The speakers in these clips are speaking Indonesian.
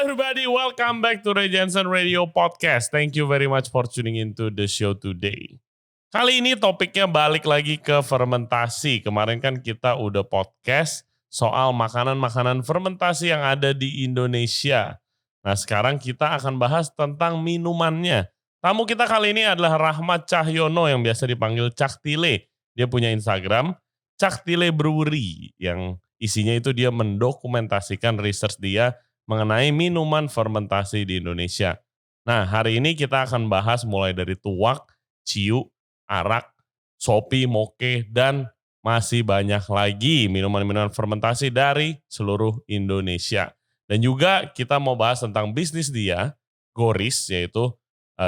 everybody, welcome back to Ray Jensen Radio Podcast. Thank you very much for tuning into the show today. Kali ini topiknya balik lagi ke fermentasi. Kemarin kan kita udah podcast soal makanan-makanan fermentasi yang ada di Indonesia. Nah sekarang kita akan bahas tentang minumannya. Tamu kita kali ini adalah Rahmat Cahyono yang biasa dipanggil Cak Tile. Dia punya Instagram Cak Tile Brewery yang isinya itu dia mendokumentasikan research dia mengenai minuman fermentasi di Indonesia. Nah, hari ini kita akan bahas mulai dari tuak, ciu, arak, sopi, moke, dan masih banyak lagi minuman-minuman fermentasi dari seluruh Indonesia. Dan juga kita mau bahas tentang bisnis dia, Goris, yaitu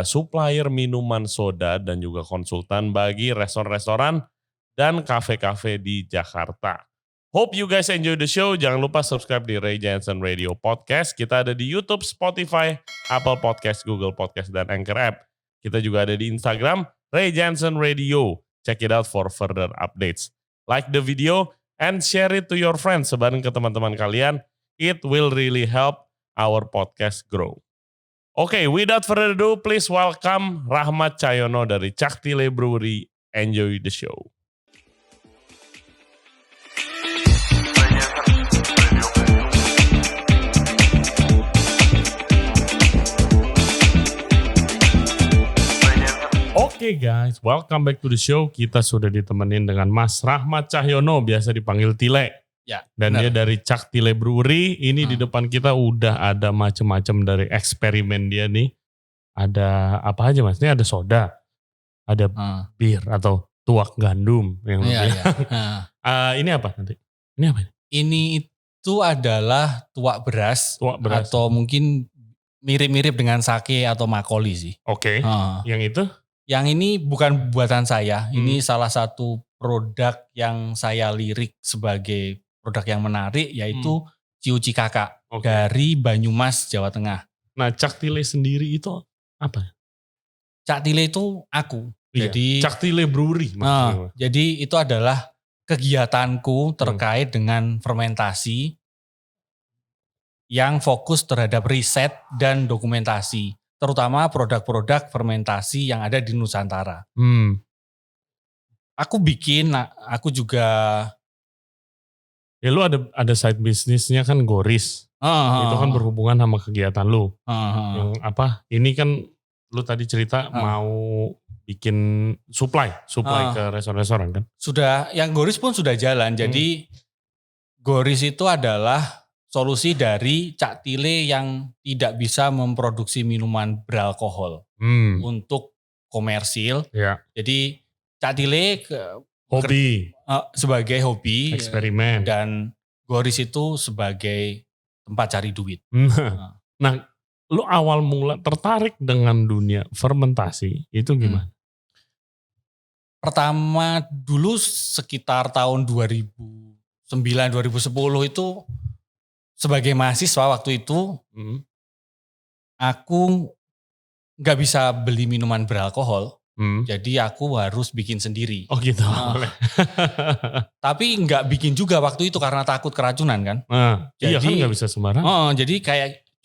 supplier minuman soda dan juga konsultan bagi restoran-restoran dan kafe-kafe di Jakarta. Hope you guys enjoy the show. Jangan lupa subscribe di Ray Jensen Radio Podcast. Kita ada di YouTube, Spotify, Apple Podcast, Google Podcast, dan Anchor App. Kita juga ada di Instagram, Ray Jensen Radio. Check it out for further updates. Like the video and share it to your friends. Sebarin ke teman-teman kalian. It will really help our podcast grow. Okay, without further ado, please welcome Rahmat Cahyono dari Cak Tile Brewery. Enjoy the show. Oke guys, welcome back to the show. Kita sudah ditemenin dengan Mas Rahmat Cahyono, biasa dipanggil Tile. Ya, dan benar. dia dari Cak Tile Brewery. Ini di depan kita udah ada macam-macam dari eksperimen dia nih. Ada apa aja Mas? Ini ada soda, ada bir atau tuak gandum yang Iya. ini apa nanti? Ini apa? Ini itu adalah tuak beras atau mungkin mirip-mirip dengan sake atau makoli sih. Oke. Yang itu? Yang ini bukan buatan saya. Ini salah satu produk yang saya lirik sebagai produk yang menarik, yaitu Ciu Cikaka dari Banyumas, Jawa Tengah. Nah, Cak Tile sendiri itu apa? Cak Tile itu aku. Iya. Jadi Cak Tile Brewery. Jadi itu adalah kegiatanku terkait dengan fermentasi yang fokus terhadap riset dan dokumentasi, terutama produk-produk fermentasi yang ada di Nusantara. Aku juga. Ya lu ada side bisnisnya kan Goris. Itu kan berhubungan sama kegiatan lu. Yang apa? Ini kan lu tadi cerita mau bikin supply ke restoran-restoran kan? Sudah, yang Goris pun sudah jalan. Jadi Goris itu adalah solusi dari Cak Tile yang tidak bisa memproduksi minuman beralkohol untuk komersil. Ya. Jadi Cak Tile hobi sebagai hobi, eksperimen, dan Goris itu sebagai tempat cari duit. Nah, lu awal mula tertarik dengan dunia fermentasi itu gimana? Pertama dulu sekitar tahun 2009-2010 itu sebagai mahasiswa waktu itu, aku gak bisa beli minuman beralkohol, jadi aku harus bikin sendiri. Oh gitu. Tapi gak bikin juga waktu itu karena takut keracunan kan. Iya kan gak bisa sembarangan. Jadi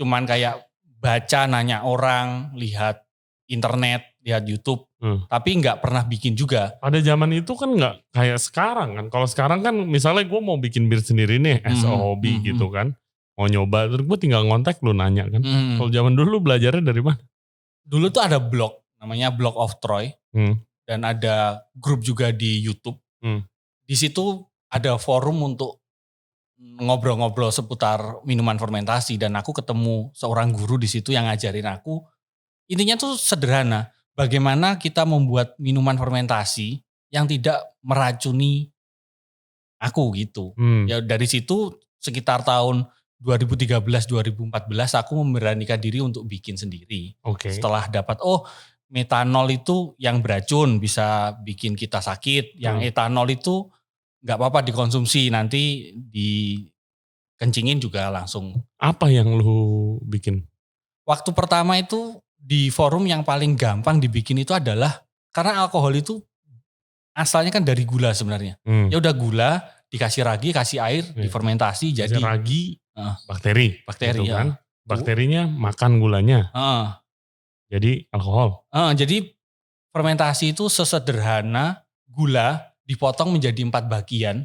cuman kayak baca, nanya orang, lihat internet, lihat YouTube, tapi gak pernah bikin juga. Pada zaman itu kan gak kayak sekarang kan. Kalau sekarang kan misalnya gue mau bikin bir sendiri nih as a hobby gitu kan. Mau nyoba, terus gue tinggal ngontak lu nanya kan. Kalau zaman dulu belajarnya dari mana? Dulu tuh ada blog, namanya Blog of Troy. Dan ada grup juga di YouTube. Di situ ada forum untuk ngobrol-ngobrol seputar minuman fermentasi. Dan aku ketemu seorang guru di situ yang ngajarin aku. Intinya tuh sederhana. Bagaimana kita membuat minuman fermentasi yang tidak meracuni aku gitu. Ya dari situ sekitar tahun 2013-2014 aku memberanikan diri untuk bikin sendiri. Setelah dapat metanol itu yang beracun bisa bikin kita sakit. Yang etanol itu gak apa-apa dikonsumsi, nanti dikencingin juga langsung. Apa yang lu bikin? Waktu pertama itu di forum yang paling gampang dibikin itu adalah, karena alkohol itu asalnya kan dari gula sebenarnya. Ya udah gula, dikasih ragi, kasih air, difermentasi jadi ragi, bakteri gitu kan. Bakterinya makan gulanya. Jadi alkohol. Jadi fermentasi itu sesederhana gula dipotong menjadi 4 bagian.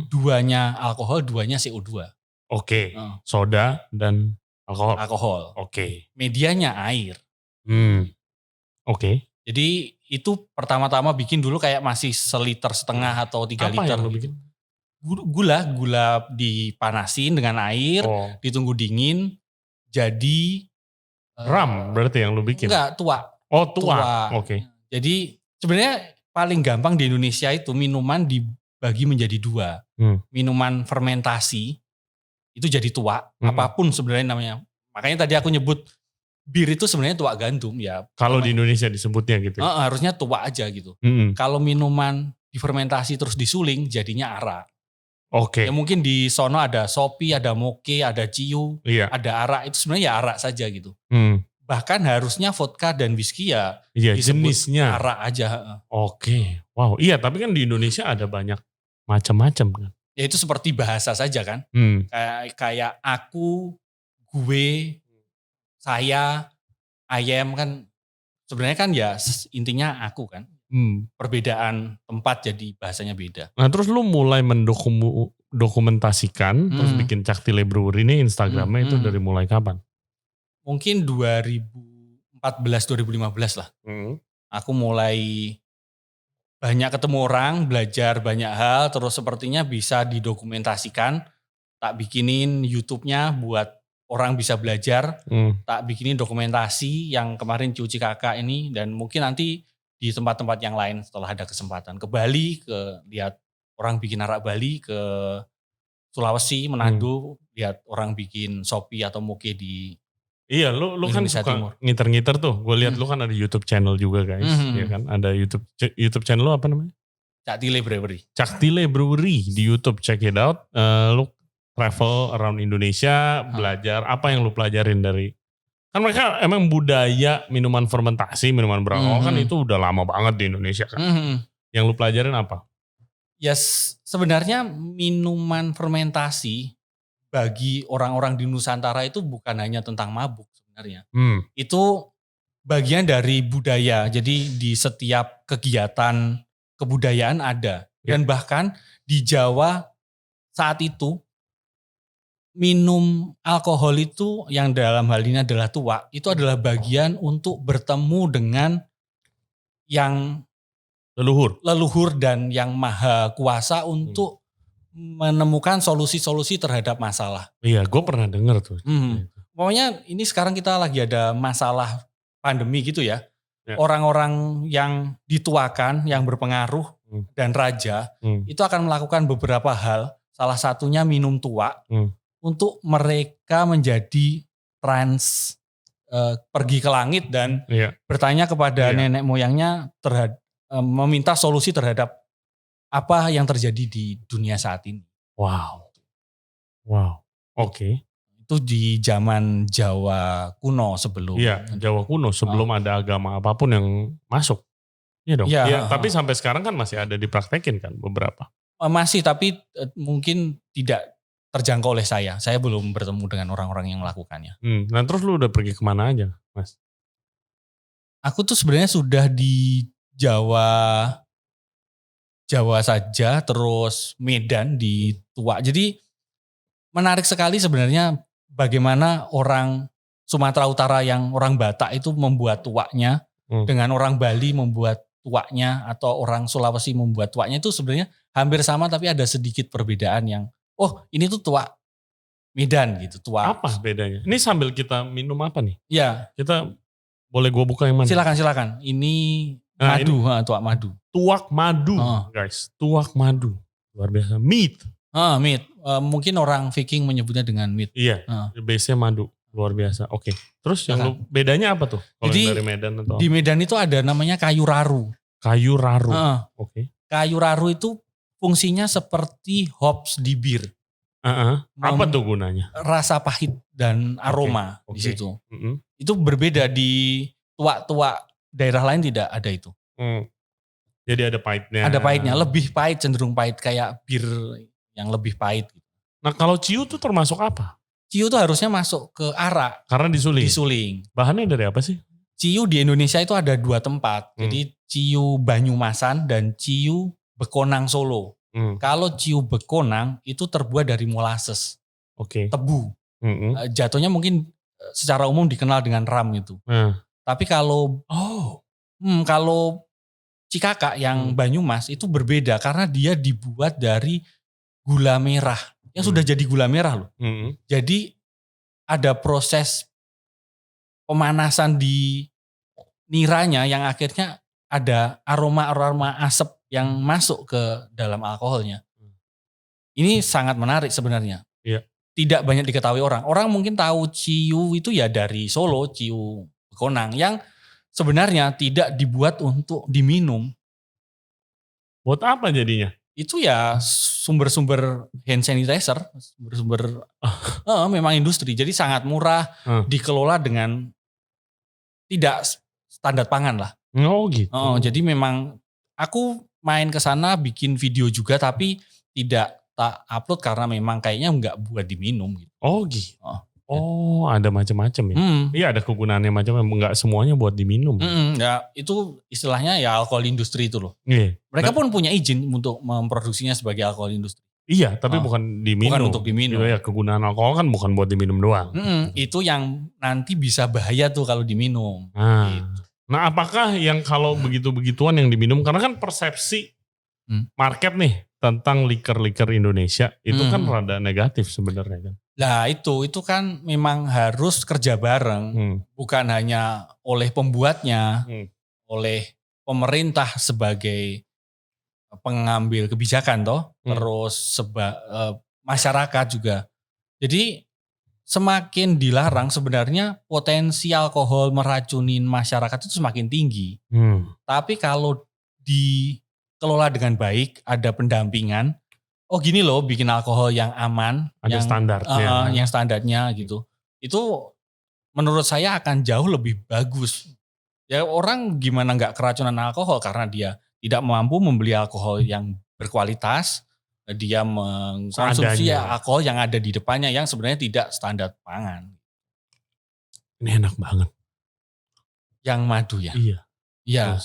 Duanya alkohol, duanya CO2. Oke. Soda dan alkohol. Oke. Medianya air. Oke. Jadi itu pertama-tama bikin dulu kayak masih 1,5 liter atau 3 liter. Apa yang lo bikin? Gula dipanasin dengan air, ditunggu dingin, jadi ram berarti yang lo bikin? Enggak, tuak. Oh, tuak. Oke. Jadi sebenarnya paling gampang di Indonesia itu minuman dibagi menjadi 2. Minuman fermentasi itu jadi tuak, apapun sebenarnya namanya. Makanya tadi aku nyebut bir itu sebenarnya tuak gandum ya. Kalau di Indonesia disebutnya gitu. Harusnya tuak aja gitu. Kalau minuman difermentasi terus disuling jadinya arak. Oke. Ya mungkin di sono ada Sopi, ada Moke, ada Ciu, ada arak. Itu sebenarnya ya arak saja gitu. Bahkan harusnya vodka dan whisky ya jenisnya arak aja. Oke. Wow. Iya, tapi kan di Indonesia ada banyak macam-macam kan. Ya itu seperti bahasa saja kan. Kayak aku, gue, saya, ayam kan sebenarnya kan ya intinya aku kan. Perbedaan tempat jadi bahasanya beda. Nah terus lu mulai mendokumentasikan terus bikin Caktile Brewery ini Instagramnya itu dari mulai kapan? Mungkin 2014-2015 lah. Aku mulai banyak ketemu orang, belajar banyak hal, terus sepertinya bisa didokumentasikan. Tak bikinin YouTube-nya buat orang bisa belajar. Tak bikinin dokumentasi yang kemarin Cuci Kakak ini, dan mungkin nanti di tempat-tempat yang lain setelah ada kesempatan. Ke Bali, lihat orang bikin arak Bali, ke Sulawesi, Manado, lihat orang bikin Sopi atau Moke di Iya, lu kan suka ngiter-ngiter tuh. Gue lihat lu kan ada YouTube channel juga guys, ya kan? Ada YouTube channel lu apa namanya? Caktile Brewery. Caktile Brewery di YouTube, check it out. Lu travel around Indonesia, belajar apa yang lu pelajarin dari? Kan mereka emang budaya minuman fermentasi, minuman beralkohol kan itu udah lama banget di Indonesia kan. Yang lu pelajarin apa? Ya sebenarnya minuman fermentasi bagi orang-orang di Nusantara itu bukan hanya tentang mabuk sebenarnya. Itu bagian dari budaya. Jadi di setiap kegiatan kebudayaan ada. Dan bahkan di Jawa saat itu minum alkohol itu yang dalam hal ini adalah tuak, itu adalah bagian untuk bertemu dengan yang leluhur dan yang maha kuasa untuk menemukan solusi-solusi terhadap masalah. Iya, gue pernah dengar tuh. Pokoknya ini sekarang kita lagi ada masalah pandemi gitu ya. Orang-orang yang dituakan, yang berpengaruh dan raja itu akan melakukan beberapa hal. Salah satunya minum tuak. Untuk mereka menjadi pergi ke langit dan bertanya kepada nenek moyangnya meminta solusi terhadap apa yang terjadi di dunia saat ini. Wow. Oke. Itu di zaman Jawa kuno sebelum. Iya, Jawa kuno sebelum ada agama apapun yang masuk. Iya dong. Iya, tapi sampai sekarang kan masih ada dipraktekin kan beberapa. Masih, tapi mungkin tidak terjangkau oleh saya. Saya belum bertemu dengan orang-orang yang melakukannya. Nah terus lu udah pergi kemana aja, Mas? Aku tuh sebenarnya sudah di Jawa saja, terus Medan di Tuak. Jadi menarik sekali sebenarnya bagaimana orang Sumatera Utara yang orang Batak itu membuat tuaknya, dengan orang Bali membuat tuaknya, atau orang Sulawesi membuat tuaknya itu sebenarnya hampir sama, tapi ada sedikit perbedaan yang ini tuh tuak Medan gitu, tuak. Apa bedanya? Ini sambil kita minum apa nih? Iya. Kita boleh gua buka yang mana? Silakan. Ini madu, tuak madu. Tuak madu, guys. Tuak madu. Luar biasa. Meat. Meat. Mungkin orang Viking menyebutnya dengan meat. Iya. Base-nya madu. Luar biasa. Oke. Terus yang bedanya apa tuh? Jadi dari Medan atau? Di Medan itu ada namanya kayu raru. Kayu raru. Oke. Kayu raru itu fungsinya seperti hops di bir. Apa tuh gunanya? Rasa pahit dan aroma di situ. Itu berbeda di tuak-tuak daerah lain, tidak ada itu. Jadi ada pahitnya. Ada pahitnya, lebih pahit, cenderung pahit, kayak bir yang lebih pahit. Nah kalau ciu tuh termasuk apa? Ciu tuh harusnya masuk ke arak. Karena disuling. Disuling. Bahannya dari apa sih? Ciu di Indonesia itu ada 2 tempat. Jadi Ciu Banyumasan dan Ciu Bekonang Solo. Kalau Ciu Bekonang itu terbuat dari molasses. Tebu. Jatuhnya mungkin secara umum dikenal dengan ram itu. Tapi kalau kalau Cikaka yang Banyumas itu berbeda karena dia dibuat dari gula merah. Yang sudah jadi gula merah loh. Jadi ada proses pemanasan di niranya yang akhirnya ada aroma-aroma asap yang masuk ke dalam alkoholnya. Ini sangat menarik sebenarnya. Iya. Tidak banyak diketahui orang. Orang mungkin tahu Ciu itu ya dari Solo, Ciu Bekonang yang sebenarnya tidak dibuat untuk diminum. Buat apa jadinya? Itu ya sumber-sumber hand sanitizer, sumber-sumber memang industri. Jadi sangat murah, dikelola dengan tidak standar pangan lah. Oh gitu. Jadi memang aku main ke sana bikin video juga tapi tidak tak upload karena memang kayaknya nggak buat diminum gitu. Oh gitu. Ada macam-macam ya. Iya ada kegunaannya macam, nggak semuanya buat diminum. Ya itu istilahnya ya alkohol industri itu loh. Iya. Mereka pun punya izin untuk memproduksinya sebagai alkohol industri. Iya, tapi bukan diminum. Bukan untuk diminum. Ya, kegunaan alkohol kan bukan buat diminum doang. Itu yang nanti bisa bahaya tuh kalau diminum. Gitu. Nah, apakah yang kalau begitu-begituan yang diminum, karena kan persepsi market nih tentang liker-liker Indonesia itu kan rada negatif sebenarnya kan. Nah itu kan memang harus kerja bareng, bukan hanya oleh pembuatnya, oleh pemerintah sebagai pengambil kebijakan toh, terus masyarakat juga. Jadi semakin dilarang sebenarnya potensi alkohol meracunin masyarakat itu semakin tinggi. Tapi kalau dikelola dengan baik, ada pendampingan, oh gini loh bikin alkohol yang aman. Ada standarnya. Yang standarnya gitu. Itu menurut saya akan jauh lebih bagus. Ya orang gimana gak keracunan alkohol karena dia tidak mampu membeli alkohol yang berkualitas. Dia mengkonsumsi alkohol yang ada di depannya yang sebenarnya tidak standar pangan. Ini enak banget. Yang madu ya? Iya.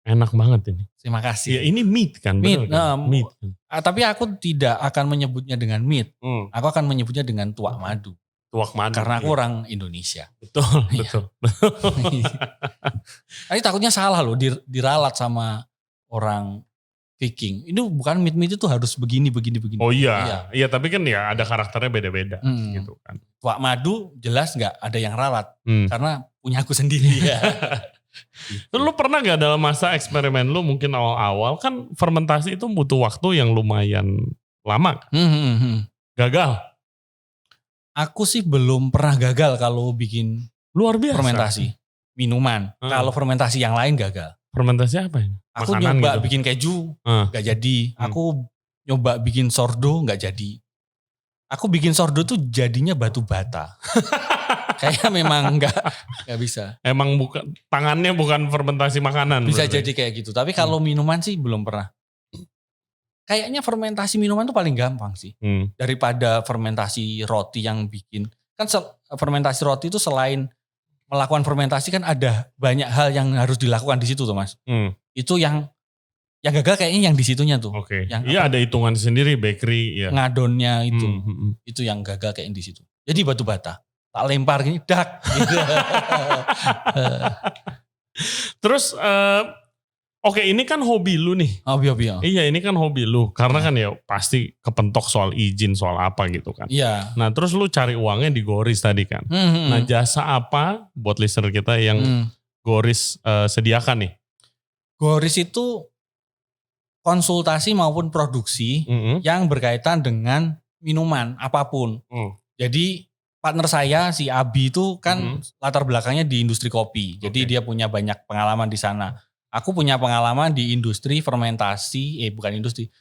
Enak banget ini. Terima kasih. Ya ini meat kan? Meat. Meat kan? Tapi aku tidak akan menyebutnya dengan meat. Aku akan menyebutnya dengan tuak madu. Tuak madu. Karena aku orang Indonesia. Betul. Tapi takutnya salah loh diralat sama orang Viking. Ini bukan meat itu harus begini. Oh iya. Iya tapi kan ya ada karakternya beda-beda gitu kan. Tuak madu jelas gak ada yang ralat. Karena punya aku sendiri ya. Terus lu pernah gak dalam masa eksperimen lu mungkin awal-awal kan fermentasi itu butuh waktu yang lumayan lama. Gagal? Aku sih belum pernah gagal kalau bikin luar biasa fermentasi minuman. Kalau fermentasi yang lain gagal. Fermentasi apa ya? Aku nyoba bikin keju gak jadi. Aku nyoba bikin sourdough gak jadi. Aku bikin sourdough tuh jadinya batu bata. Kayaknya memang gak bisa. Emang bukan tangannya bukan fermentasi makanan. Bisa berarti jadi kayak gitu. Tapi kalau minuman sih belum pernah. Kayaknya fermentasi minuman tuh paling gampang sih. Daripada fermentasi roti yang bikin. Kan fermentasi roti itu selain melakukan fermentasi kan ada banyak hal yang harus dilakukan di situ tuh Mas. Itu yang gagal kayaknya yang di situnya tuh. Oke. Iya ada hitungan sendiri bakery. Ya. Ngadonnya itu. Itu yang gagal kayaknya di situ. Jadi batu bata. Tak lempar gini, dak. Gitu. Terus, oke ini kan hobi lu nih. Hobi. Iya ini kan hobi lu. Karena kan ya pasti kepentok soal izin, soal apa gitu kan. Iya. Nah terus lu cari uangnya di Goris tadi kan. Nah jasa apa buat listener kita yang Goris sediakan nih? Goris itu konsultasi maupun produksi yang berkaitan dengan minuman apapun. Jadi partner saya si Abi itu kan latar belakangnya di industri kopi. Jadi dia punya banyak pengalaman di sana. Aku punya pengalaman di industri fermentasi, bukan industri,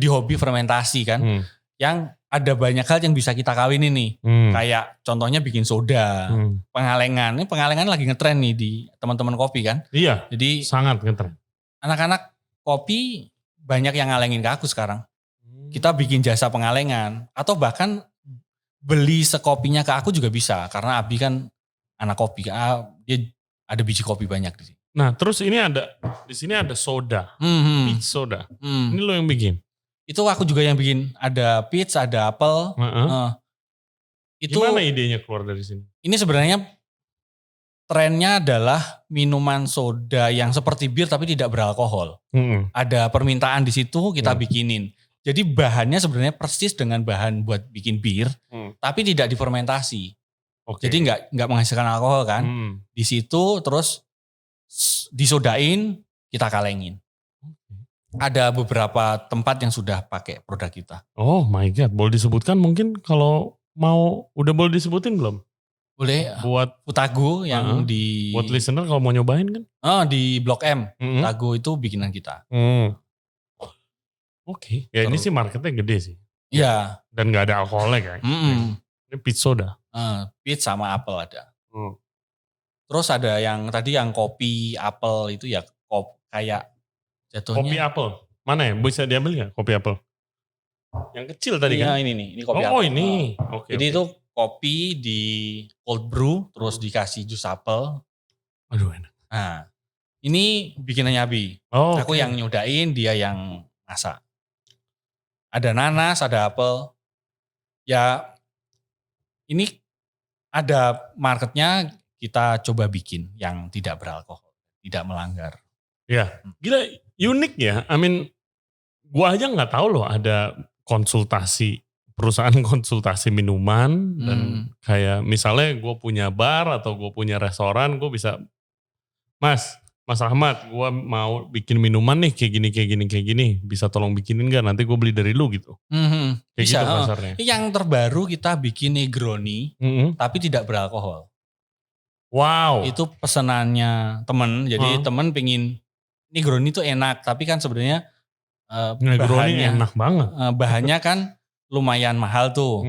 di hobi fermentasi kan. Yang ada banyak hal yang bisa kita kawinin nih. Kayak contohnya bikin soda, pengalengan. Ini pengalengan lagi ngetren nih di teman-teman kopi kan. Iya, jadi sangat ngetren. Anak-anak kopi banyak yang ngalengin ke aku sekarang. Kita bikin jasa pengalengan. Atau bahkan beli sekopinya ke aku juga bisa. Karena Abi kan anak kopi. Dia ada biji kopi banyak di sini. Nah terus di sini ada soda. Peach soda. Ini lo yang bikin? Itu aku juga yang bikin. Ada peach, ada apel. Itu gimana idenya keluar dari sini? Ini sebenarnya trennya adalah minuman soda yang seperti bir tapi tidak beralkohol. Ada permintaan di situ, kita bikinin. Jadi bahannya sebenarnya persis dengan bahan buat bikin bir, tapi tidak difermentasi. Jadi nggak menghasilkan alkohol kan. Di situ terus disodain, kita kalengin. Ada beberapa tempat yang sudah pakai produk kita. Oh my God, boleh disebutkan mungkin kalau mau, udah boleh disebutin belum? Boleh. Buat Futago yang buat listener kalau mau nyobain kan? Di Blok M. Futago itu bikinan kita. Oke. Ya ini sih marketnya gede sih. Iya. Dan gak ada alkoholnya kan? Ini peach soda. Peach sama apel ada. Terus ada yang tadi yang kopi apel itu ya kayak jatuhnya. Kopi apel? Mana ya? Bisa diambil gak kopi apel? Yang kecil tadi kan? Ini nih. Ini kopi apel. Oh ini. Jadi itu kopi di cold brew terus dikasih jus apel. Aduh enak. Nah ini bikinannya Abi. Aku yang nyodain, dia yang masak. Ada nanas, ada apel. Ya ini ada marketnya, kita coba bikin yang tidak beralkohol, tidak melanggar. Ya gila unik ya. I mean gua aja gak tahu loh ada perusahaan konsultasi minuman dan kayak misalnya gue punya bar atau gue punya restoran, gue bisa, Mas Ahmad, gue mau bikin minuman nih kayak gini, bisa tolong bikinin gak? Nanti gue beli dari lu gitu. Kayak bisa, gitu pasarnya. Yang terbaru kita bikin Negroni, tapi tidak beralkohol. Wow. Itu pesanannya temen, jadi temen pingin Negroni itu enak, tapi kan sebenarnya Negroni enak banget. Bahannya kan lumayan mahal tuh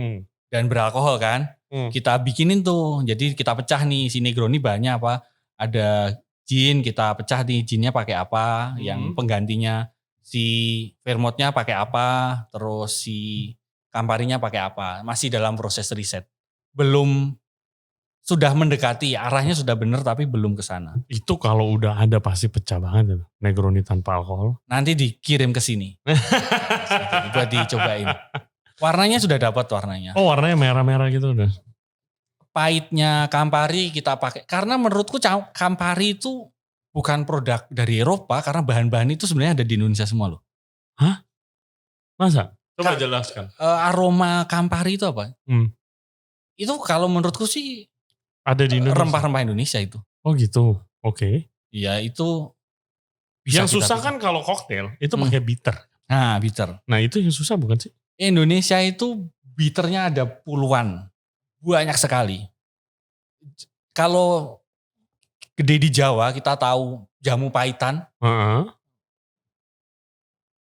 dan beralkohol kan. Kita bikinin tuh, jadi kita pecah nih si Negroni bahannya apa. Ada gin, kita pecah nih ginnya pakai apa, yang penggantinya si vermouthnya pakai apa, terus si Camparinya pakai apa. Masih dalam proses riset. Belum, sudah mendekati, arahnya sudah benar tapi belum ke sana. Itu kalau udah ada pasti pecah banget Negroni tanpa alkohol. Nanti dikirim ke sini. Buat dicobain. Warnanya sudah dapat warnanya. Oh warnanya merah-merah gitu udah. Pahitnya Campari kita pakai. Karena menurutku Campari itu bukan produk dari Eropa. Karena bahan-bahan itu sebenarnya ada di Indonesia semua loh. Hah? Masa? Coba jelaskan. Aroma Campari itu apa? Itu kalau menurutku sih ada di Indonesia. Rempah-rempah Indonesia itu. Oh gitu. Oke. Iya itu. Bisa yang susah kan kalau koktail itu pakai bitter. Nah bitter. Nah itu yang susah bukan sih? Indonesia itu bitternya ada puluhan. Banyak sekali. Kalau gede di Jawa kita tahu jamu pahitan.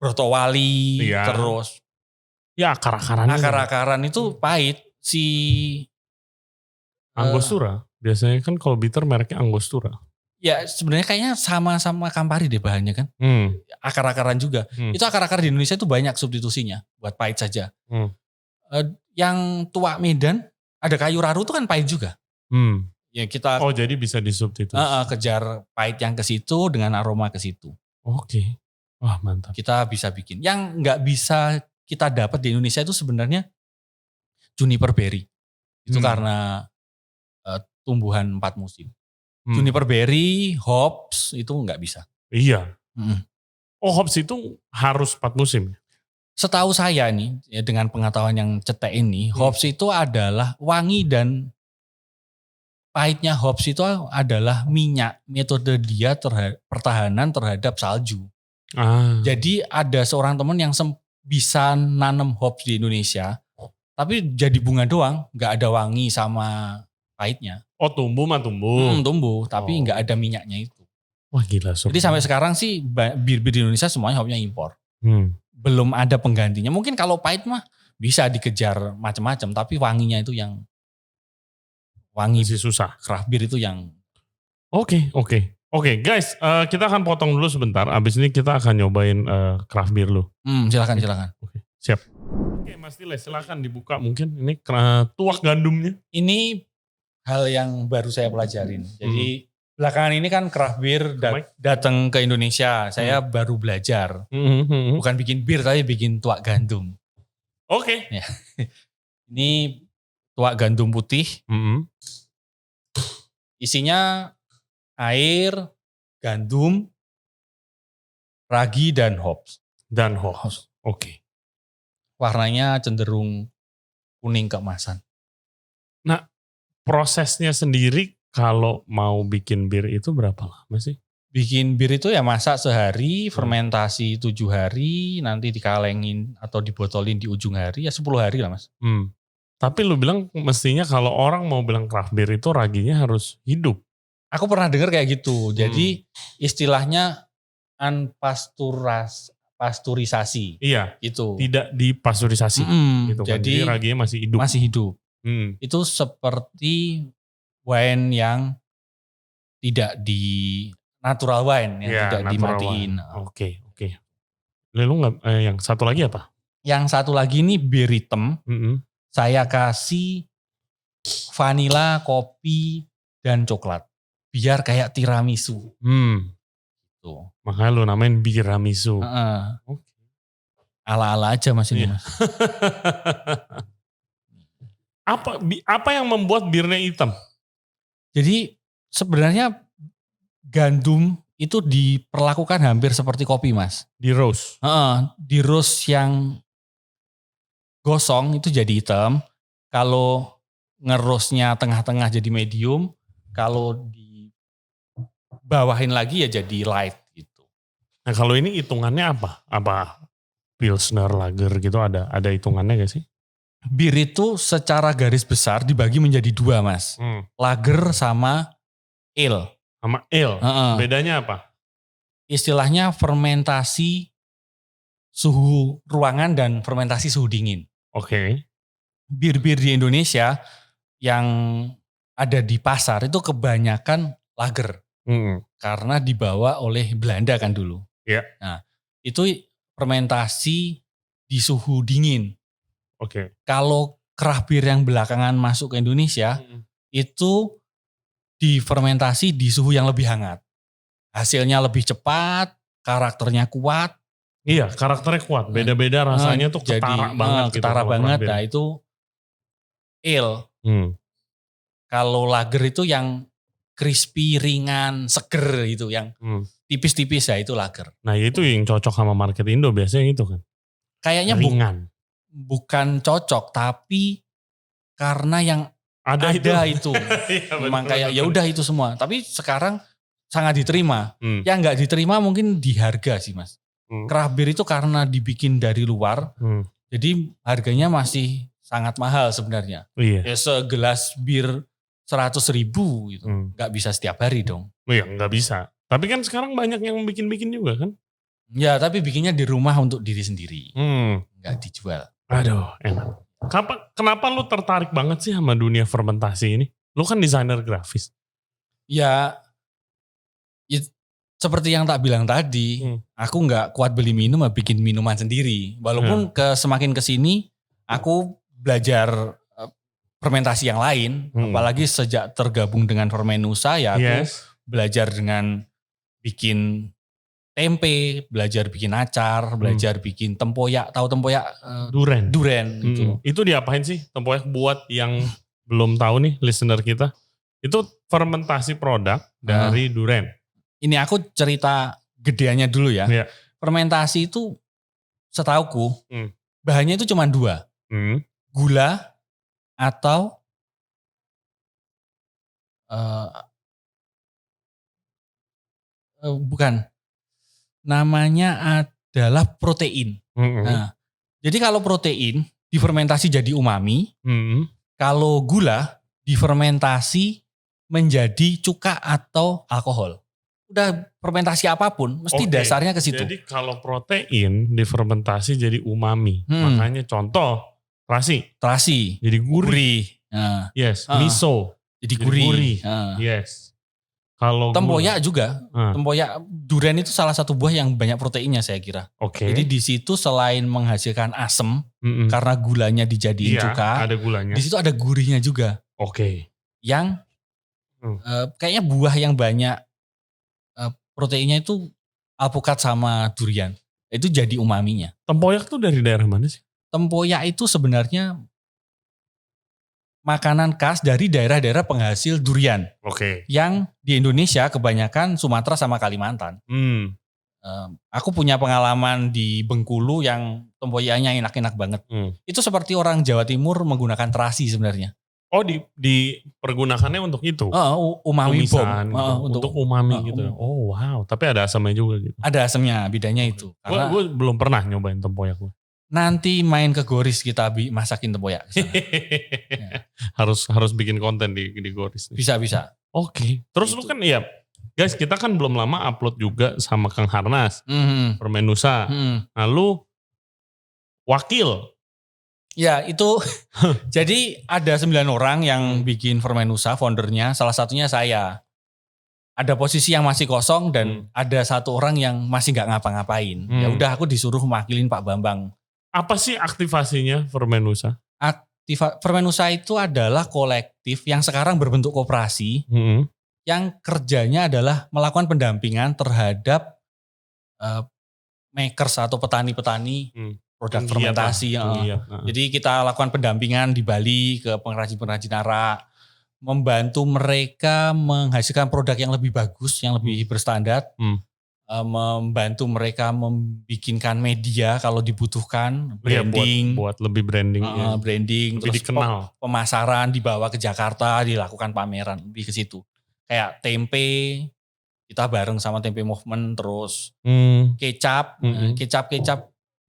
Brotowali. Terus. Ya akar-akaran itu pahit. Si Angostura. Biasanya kan kalau bitter mereknya Angostura. Ya sebenarnya kayaknya sama-sama Campari deh bahannya kan. Akar-akaran juga. Itu akar-akar di Indonesia itu banyak substitusinya buat pahit saja. Yang tua Medan ada kayu raru itu kan pahit juga. Ya kita. Oh jadi bisa disubstitusi. Kejar pahit yang ke situ dengan aroma ke situ. Oke. Wah mantap. Kita bisa bikin. Yang nggak bisa kita dapat di Indonesia itu sebenarnya juniper berry. Itu karena tumbuhan 4 musim. Juniper berry, hops itu nggak bisa. Iya. Oh hops itu harus 4 musim? Setahu saya nih, ya dengan pengetahuan yang cetek ini, hops itu adalah wangi dan pahitnya hops itu adalah minyak. Metode dia pertahanan terhadap salju. Jadi ada seorang teman yang bisa nanam hops di Indonesia, tapi jadi bunga doang, nggak ada wangi sama pahitnya. Oh tumbuh mah tumbuh. Tumbuh, tapi nggak ada minyaknya itu. Wah gila. Jadi sampai sekarang sih bir-bir di Indonesia semuanya hopnya impor. Belum ada penggantinya. Mungkin kalau pahit mah bisa dikejar macam-macam, tapi wanginya itu yang wangi masih susah. Craft beer itu yang. Oke guys, kita akan potong dulu sebentar. Abis ini kita akan nyobain craft beer lu. Silakan. Oke, siap. Oke Mas Tile silakan dibuka mungkin ini tuak gandumnya. Ini hal yang baru saya pelajarin. Jadi belakangan ini kan craft beer datang ke Indonesia. Saya baru belajar. Bukan bikin bir tapi bikin tuak gandum. Oke. Ya. Ini tuak gandum putih. Isinya air, gandum, ragi dan hops. Oke. Warnanya cenderung kuning keemasan. Nah, prosesnya sendiri kalau mau bikin bir itu berapa lama sih? Bikin bir itu ya masak sehari, fermentasi 7 hari, nanti dikalengin atau dibotolin di ujung hari, ya 10 hari lah Mas. Tapi lu bilang mestinya kalau orang mau bilang craft beer itu raginya harus hidup. Aku pernah dengar kayak gitu. Jadi istilahnya unpasteurisasi. Iya. Itu. Tidak dipasteurisasi. Gitu kan. Jadi raginya masih hidup. Masih hidup. Itu seperti wine yang tidak di natural wine yang tidak dimatiin. Oke. Lalu yang satu lagi apa? Yang satu lagi ini bir hitam. Saya kasih vanila, kopi, dan coklat. Biar kayak tiramisu. Tuh. Makanya lu namain biramisu. Ala-ala aja Mas ini Mas. Apa yang membuat birnya hitam? Jadi sebenarnya gandum itu diperlakukan hampir seperti kopi Mas. Di roast? Di roast yang gosong itu jadi hitam. Kalau ngerosnya tengah-tengah jadi medium. Kalau dibawahin lagi ya jadi light gitu. Nah kalau ini hitungannya apa? Apa Pilsner, Lager gitu ada hitungannya gak sih? Bir itu secara garis besar dibagi menjadi 2 Mas. Lager sama ale. Sama ale? Bedanya apa? Istilahnya fermentasi suhu ruangan dan fermentasi suhu dingin. Oke. Bir-bir di Indonesia yang ada di pasar itu kebanyakan lager. Karena dibawa oleh Belanda kan dulu. Iya. Nah itu fermentasi di suhu dingin. Oke. Kalau craft beer yang belakangan masuk ke Indonesia itu difermentasi di suhu yang lebih hangat. Hasilnya lebih cepat, karakternya kuat. Iya, karakternya kuat. Beda-beda rasanya tuh ketara banget. Ketara banget. Nah itu ale. Kalau lager itu yang crispy, ringan, seger gitu. Yang tipis-tipis ya itu lager. Nah itu yang cocok sama market Indo biasanya itu kan. Kayaknya ringan. Bukan cocok, tapi karena yang ada itu. Ya, memang kayak ya udah itu semua. Tapi sekarang sangat diterima. Yang nggak diterima mungkin di harga sih Mas. Craft beer itu karena dibikin dari luar, jadi harganya masih sangat mahal sebenarnya. Iya. Ya segelas bir 100.000 gitu, nggak bisa setiap hari dong. Iya nggak bisa. Tapi kan sekarang banyak yang bikin-bikin juga kan? Ya tapi bikinnya di rumah untuk diri sendiri, nggak dijual. Aduh enak. Kenapa lu tertarik banget sih sama dunia fermentasi ini? Lu kan desainer grafis. Ya seperti yang tak bilang tadi, aku nggak kuat beli minum, bikin minuman sendiri. Walaupun semakin kesini, aku belajar fermentasi yang lain. Apalagi sejak tergabung dengan Fermenusa ya aku belajar dengan bikin tempe, belajar bikin acar, belajar bikin tempoyak. Tahu tempoyak? Duren. Gitu. Itu diapain sih tempoyak buat yang belum tahu nih listener kita? Itu fermentasi produk dari duren. Ini aku cerita gedeannya dulu ya. Yeah. Fermentasi itu setauku bahannya itu cuma 2. Gula atau bukan. Namanya adalah protein. Nah, jadi kalau protein difermentasi jadi umami. Kalau gula difermentasi menjadi cuka atau alkohol. Udah fermentasi apapun, mesti dasarnya ke situ. Jadi kalau protein difermentasi jadi umami, makanya contoh terasi, jadi gurih. Nah, Yes, miso, jadi gurih. Yes. Kalau tempoyak juga. Tempoyak durian itu salah satu buah yang banyak proteinnya saya kira. Oke. Jadi di situ selain menghasilkan asam karena gulanya dijadiin cuka, ada gulanya. di situ ada gurihnya juga. Oke. Yang kayaknya buah yang banyak proteinnya itu alpukat sama durian. Itu jadi umaminya. Tempoyak tuh dari daerah mana sih? Tempoyak itu sebenarnya makanan khas dari daerah-daerah penghasil durian. Oke. Yang di Indonesia kebanyakan Sumatera sama Kalimantan. Aku punya pengalaman di Bengkulu yang tempoyaknya enak-enak banget. Itu seperti orang Jawa Timur menggunakan terasi sebenarnya. Oh dipergunakannya untuk itu? Umami bom. Gitu. Untuk umami gitu. Oh wow, tapi ada asamnya juga gitu. Ada asamnya, bedanya itu. Gue belum pernah nyobain tempoyak gue. Nanti main ke Goris kita masakin tempoyak. Ya. harus bikin konten di Goris. Bisa. Oke. Terus lu kan guys, kita kan belum lama upload juga sama Kang Harnas, Permenusa. Nah lu wakil. Ya itu, jadi ada 9 orang yang bikin Permenusa, foundernya, salah satunya saya. Ada posisi yang masih kosong dan ada 1 orang yang masih gak ngapa-ngapain. Ya udah aku disuruh mewakilin Pak Bambang. Apa sih aktivasinya Permenusa? Permenusa itu adalah kolektif yang sekarang berbentuk koperasi yang kerjanya adalah melakukan pendampingan terhadap makers atau petani-petani produk fermentasi. Jadi kita lakukan pendampingan di Bali ke pengrajin-pengrajin arak, membantu mereka menghasilkan produk yang lebih bagus, yang lebih berstandar. Membantu mereka membikinkan media kalau dibutuhkan, branding, buat lebih branding, branding, lebih terus dikenal, pemasaran dibawa ke Jakarta, dilakukan pameran, lebih ke situ. Kayak tempe, kita bareng sama Tempe Movement, terus kecap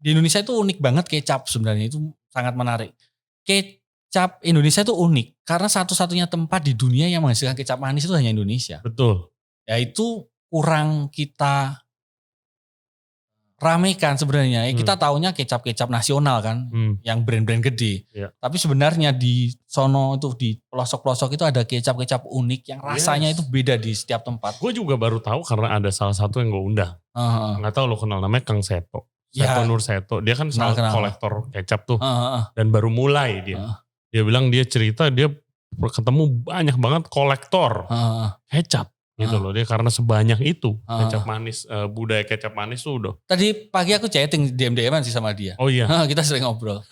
di Indonesia itu unik banget kecap sebenarnya, itu sangat menarik. Kecap Indonesia itu unik karena satu-satunya tempat di dunia yang menghasilkan kecap manis itu hanya Indonesia. Betul. Ya itu kurang kita ramekan sebenarnya. Kita taunya kecap-kecap nasional kan, yang brand-brand gede. Tapi sebenarnya di sono itu di pelosok-pelosok itu ada kecap-kecap unik yang rasanya itu beda di setiap tempat. Gue juga baru tahu karena ada salah satu yang gue undang. Nggak tahu lo kenal, namanya Kang Seto. Nur Seto. Dia kan kolektor kecap tuh. Dan baru mulai dia. Dia bilang dia cerita dia ketemu banyak banget kolektor kecap. Gitu loh, dia karena sebanyak itu kecap manis, budaya kecap manis tuh udah. Tadi pagi aku chatting DM-an sih sama dia. Oh iya. Kita sering ngobrol.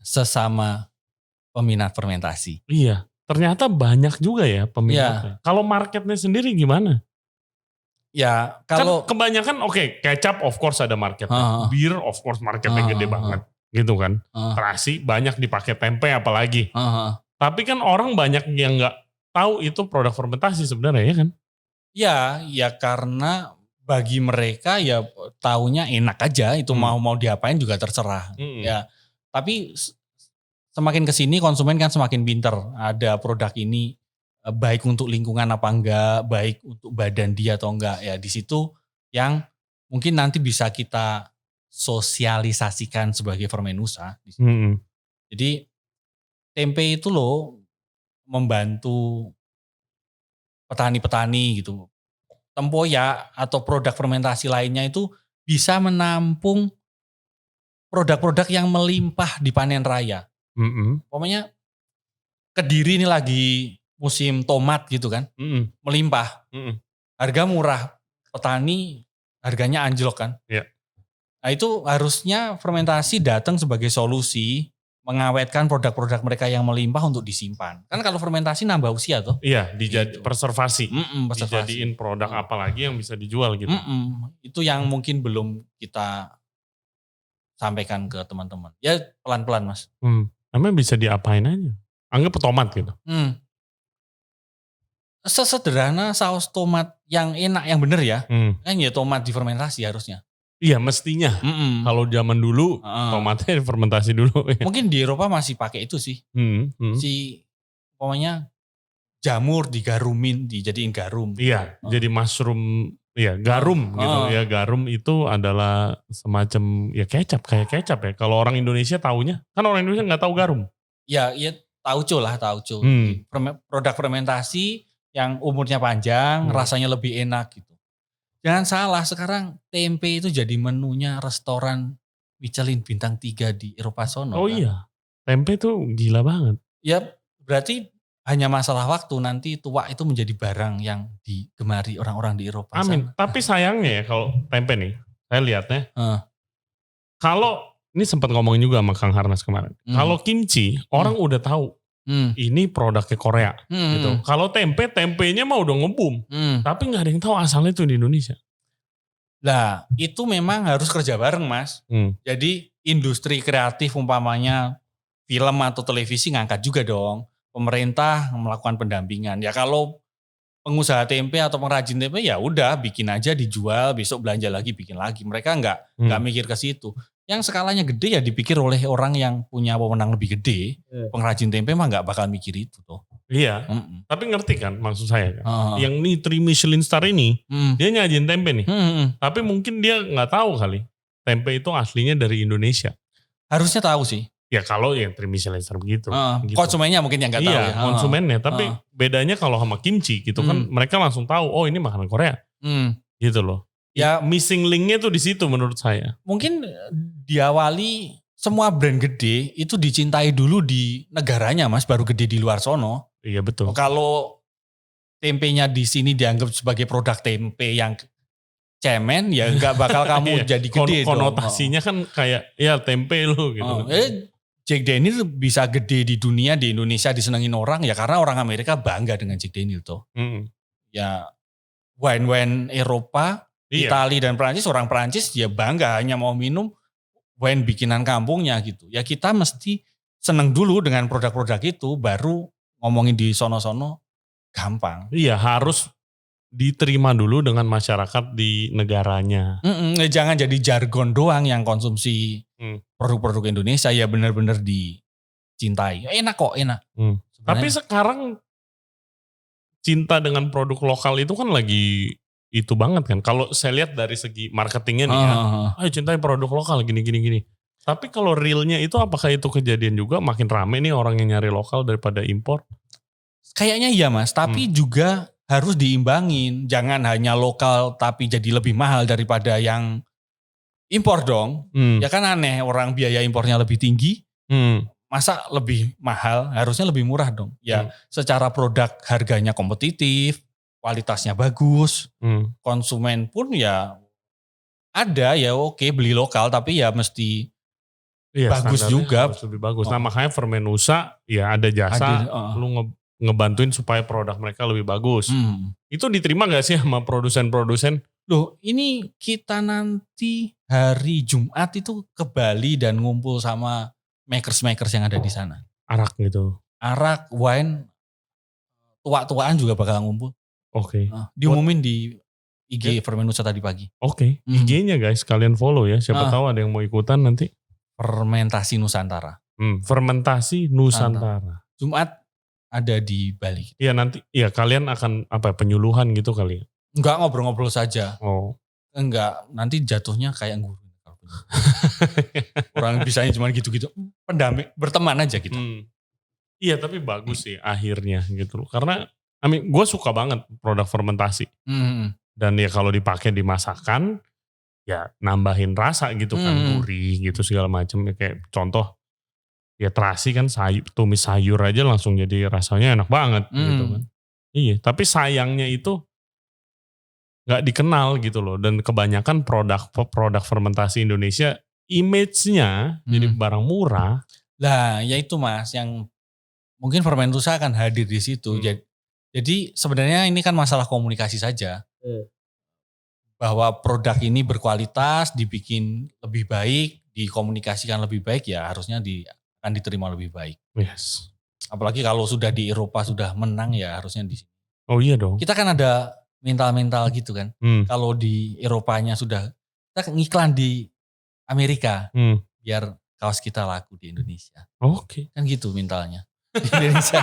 Sesama peminat fermentasi. Iya, ternyata banyak juga ya peminatnya. Kalau marketnya sendiri gimana? Ya kalau kan kebanyakan kecap of course ada marketnya. Bir of course marketnya gede banget gitu kan. Terasi banyak dipakai, tempe apalagi. Tapi kan orang banyak yang gak tahu itu produk fermentasi sebenarnya ya kan? Ya karena bagi mereka ya taunya enak aja, itu mau diapain juga terserah. Ya, tapi semakin kesini konsumen kan semakin pinter. Ada produk ini baik untuk lingkungan apa enggak, baik untuk badan dia atau enggak. Ya di situ yang mungkin nanti bisa kita sosialisasikan sebagai Permenusa. Jadi tempe itu loh membantu petani-petani gitu. Tempoyak atau produk fermentasi lainnya itu bisa menampung produk-produk yang melimpah di panen raya. Pokoknya Kediri ini lagi musim tomat gitu kan, melimpah. Harga murah, petani harganya anjlok kan. Nah itu harusnya fermentasi datang sebagai solusi mengawetkan produk-produk mereka yang melimpah untuk disimpan. Kan kalau fermentasi nambah usia tuh. Iya, preservasi. Dijadiin produk apa lagi yang bisa dijual gitu. Itu yang mungkin belum kita sampaikan ke teman-teman. Ya pelan-pelan Mas. Namanya bisa diapain aja. Anggap tomat gitu. Sesederhana saus tomat yang enak, yang bener ya. Kan ya tomat difermentasi harusnya. Iya mestinya. Kalau zaman dulu tomatnya fermentasi dulu. Mungkin di Eropa masih pakai itu sih. Si pokoknya jamur digarumin, dijadiin garum. Iya, jadi mushroom, ya garum gitu ya. Garum itu adalah semacam ya kecap, kayak kecap ya. Kalau orang Indonesia taunya, kan orang Indonesia nggak tahu garum. Ya tauco lah, tauco. Produk fermentasi yang umurnya panjang, rasanya lebih enak gitu. Jangan salah, sekarang tempe itu jadi menunya restoran Michelin bintang 3 di Eropa sono. Oh kan? Iya, tempe tuh gila banget. Ya berarti hanya masalah waktu nanti tua itu menjadi barang yang digemari orang-orang di Eropa. Amin. Sana. Tapi sayangnya ya kalau tempe nih, saya lihatnya. Kalau ini sempat ngomongin juga sama Kang Harnas kemarin. Kalau kimchi, orang udah tahu ini produknya Korea. Gitu. Kalau tempenya mah udah ngebum. Tapi nggak ada yang tahu asalnya itu di Indonesia. Lah itu memang harus kerja bareng Mas. Jadi industri kreatif umpamanya film atau televisi ngangkat juga dong. Pemerintah melakukan pendampingan. Ya kalau pengusaha tempe atau pengrajin tempe ya udah bikin aja dijual, besok belanja lagi bikin lagi. Mereka nggak mikir ke situ. Yang skalanya gede ya dipikir oleh orang yang punya wewenang lebih gede. Pengrajin tempe mah nggak bakal mikir itu tuh. Iya. Tapi ngerti kan maksud saya kan. Yang nih 3 Michelin star ini dia nyajin tempe nih. Tapi mungkin dia nggak tahu kali tempe itu aslinya dari Indonesia. Harusnya tahu sih. Ya kalau yang 3 Michelin star begitu. Gitu. Konsumennya mungkin yang gak tahu ya. Iya konsumennya. Tapi bedanya kalau sama kimchi gitu kan mereka langsung tahu oh ini makanan Korea. Gitu loh. Ya missing linknya tuh di situ menurut saya. Mungkin diawali semua brand gede itu dicintai dulu di negaranya Mas baru gede di luar sono. Iya betul. Kalau tempenya di sini dianggap sebagai produk tempe yang cemen ya nggak bakal kamu jadi gede konotasinya kan kayak ya tempe lu gitu. Jack Daniel bisa gede di dunia, di Indonesia disenengin orang ya karena orang Amerika bangga dengan Jack Daniel tuh. Ya wine Eropa, Italia dan Perancis, orang Perancis ya bangga hanya mau minum wine bikinan kampungnya gitu. Ya kita mesti seneng dulu dengan produk-produk itu baru ngomongin di sono-sono gampang. Iya harus diterima dulu dengan masyarakat di negaranya. Jangan jadi jargon doang yang konsumsi produk-produk Indonesia ya benar-benar dicintai. Enak kok, enak. Tapi sekarang cinta dengan produk lokal itu kan lagi itu banget kan. Kalau saya lihat dari segi marketingnya nih ayo cintai produk lokal gini. Tapi kalau realnya itu apakah itu kejadian juga makin rame nih orang yang nyari lokal daripada impor? Kayaknya iya Mas, tapi juga harus diimbangin. Jangan hanya lokal tapi jadi lebih mahal daripada yang impor dong. Ya kan aneh orang biaya impornya lebih tinggi. Masa lebih mahal, harusnya lebih murah dong. Ya secara produk harganya kompetitif, kualitasnya bagus. Konsumen pun ya ada ya oke beli lokal tapi ya mesti bagus juga. Harus lebih bagus. Nah makanya Fermenusa ya ada jasa lu ngebantuin supaya produk mereka lebih bagus. Itu diterima gak sih sama produsen-produsen? Loh ini kita nanti hari Jumat itu ke Bali dan ngumpul sama makers-makers yang ada di sana. Arak gitu? Arak, wine, tua-tuaan juga bakal ngumpul. Oke. Diumumin di IG Fermenusa tadi pagi. Oke. IG-nya guys kalian follow ya. Siapa tahu ada yang mau ikutan nanti. Fermentasi Nusantara. Fermentasi Nusantara. Jumat ada di Bali. Iya nanti, ya kalian akan penyuluhan gitu kali ya? Enggak ngobrol-ngobrol saja. Oh. Enggak, nanti jatuhnya kayak guru. Orang bisanya cuma gitu-gitu. Pendamping, berteman aja gitu. Iya tapi bagus sih akhirnya gitu loh. Karena gue suka banget produk fermentasi. Dan ya kalau dipakai di masakan, ya nambahin rasa gitu kan. Gurih gitu segala macam. Ya kayak contoh. Ya terasi kan tumis sayur aja langsung jadi rasanya enak banget gitu kan. Iya, tapi sayangnya itu gak dikenal gitu loh. Dan kebanyakan produk fermentasi Indonesia image-nya jadi barang murah. Lah ya itu Mas yang mungkin Fermentusa akan hadir di situ. Jadi sebenarnya ini kan masalah komunikasi saja. Bahwa produk ini berkualitas, dibikin lebih baik, dikomunikasikan lebih baik ya harusnya akan diterima lebih baik. Yes. Apalagi kalau sudah di Eropa sudah menang ya harusnya di sini. Oh iya dong. Kita kan ada mental gitu kan. Kalau di Eropanya sudah, kita ngiklan di Amerika. Biar kaos kita laku di Indonesia. Oke. Kan gitu mentalnya. Di Indonesia.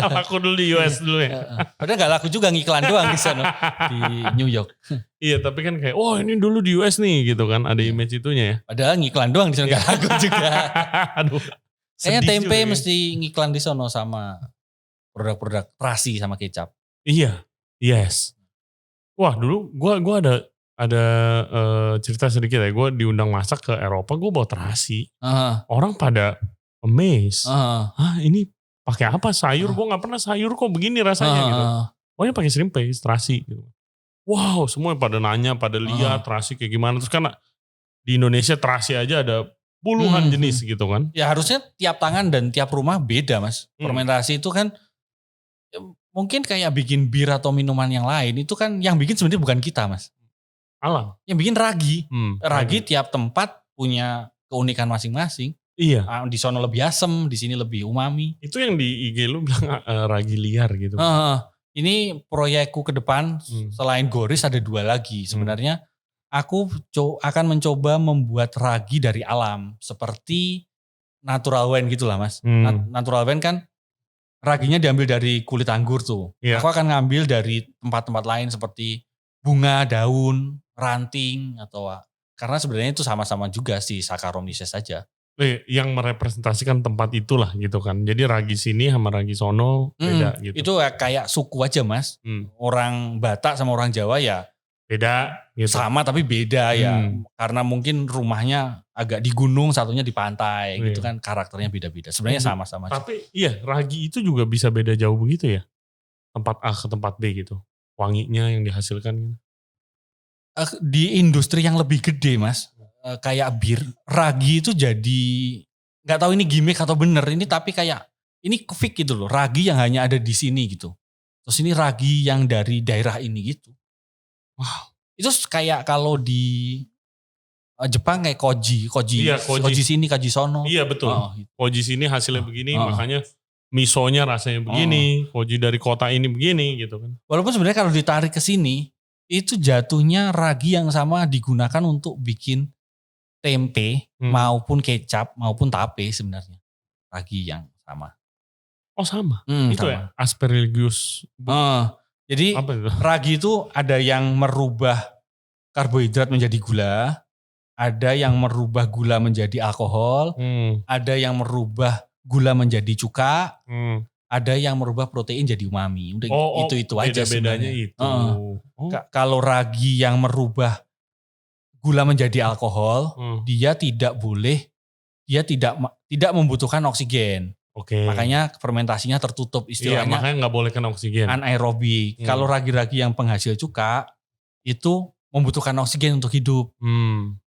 Laku dulu di US dulu ya. Padahal gak laku juga ngiklan doang di sana. Di New York. Iya tapi kan kayak, ini dulu di US nih gitu kan. Ada image itunya ya. Padahal ngiklan doang di sana gak laku juga. Aduh. Kayaknya tempe mesti ngiklan di sono sama produk-produk terasi sama kecap. Iya, yes. Wah dulu gue ada cerita sedikit ya. Gue diundang masak ke Eropa, gue bawa terasi. Orang pada amazed. Hah ini pakai apa sayur? Gue nggak pernah sayur kok begini rasanya gitu. Pokoknya pakai shrimp paste, terasi gitu. Wow, semua pada nanya, pada lihat terasi kayak gimana. Terus kan di Indonesia terasi aja ada puluhan jenis gitu kan. Ya harusnya tiap tangan dan tiap rumah beda mas. Fermentasi itu kan mungkin kayak bikin bir atau minuman yang lain. Itu kan yang bikin sebenarnya bukan kita mas. Alam. Yang bikin ragi. Ragi tiap tempat punya keunikan masing-masing. Iya. Di sono lebih asem, di sini lebih umami. Itu yang di IG lu bilang ragi liar gitu. Ini proyekku ke depan selain Goris ada 2 lagi. Sebenarnya aku akan mencoba membuat ragi dari alam. Seperti natural wine gitu lah mas. Natural wine kan raginya diambil dari kulit anggur tuh. Yeah. Aku akan ngambil dari tempat-tempat lain seperti bunga, daun, ranting atau karena sebenarnya itu sama-sama juga si Saccharomyces saja. Yang merepresentasikan tempat itulah gitu kan. Jadi ragi sini sama ragi sono beda gitu. Itu kayak suku aja mas. Orang Batak sama orang Jawa ya beda gitu. Sama tapi beda ya. Karena mungkin rumahnya agak di gunung, satunya di pantai gitu kan, karakternya beda-beda. Sebenarnya sama-sama. Tapi iya ragi itu juga bisa beda jauh begitu ya. Tempat A ke tempat B gitu. Wanginya yang dihasilkan gitu. Di industri yang lebih gede mas. Kayak bir, ragi itu jadi nggak tahu ini gimmick atau bener ini tapi kayak ini fix gitu loh, ragi yang hanya ada di sini gitu. Terus ini ragi yang dari daerah ini gitu. Wow, itu kayak kalau di Jepang kayak koji sini, koji sono. Iya betul. Gitu. Koji sini hasilnya begini, makanya misonya rasanya begini, koji dari kota ini begini gitu kan. Walaupun sebenarnya kalau ditarik ke sini itu jatuhnya ragi yang sama digunakan untuk bikin tempe maupun kecap maupun tape sebenarnya. Ragi yang sama. Oh sama? Itu sama. Ya Aspergillus. Jadi ragi itu ada yang merubah karbohidrat menjadi gula. Ada yang merubah gula menjadi alkohol. Ada yang merubah gula menjadi cuka. Ada yang merubah protein jadi umami. Udah itu aja bedanya itu. Kalau ragi yang merubah gula menjadi alkohol, dia tidak membutuhkan oksigen. Makanya fermentasinya tertutup istilahnya. Iya, makanya nggak boleh kena oksigen. Anaerobik. Kalau ragi-ragi yang penghasil cuka itu membutuhkan oksigen untuk hidup.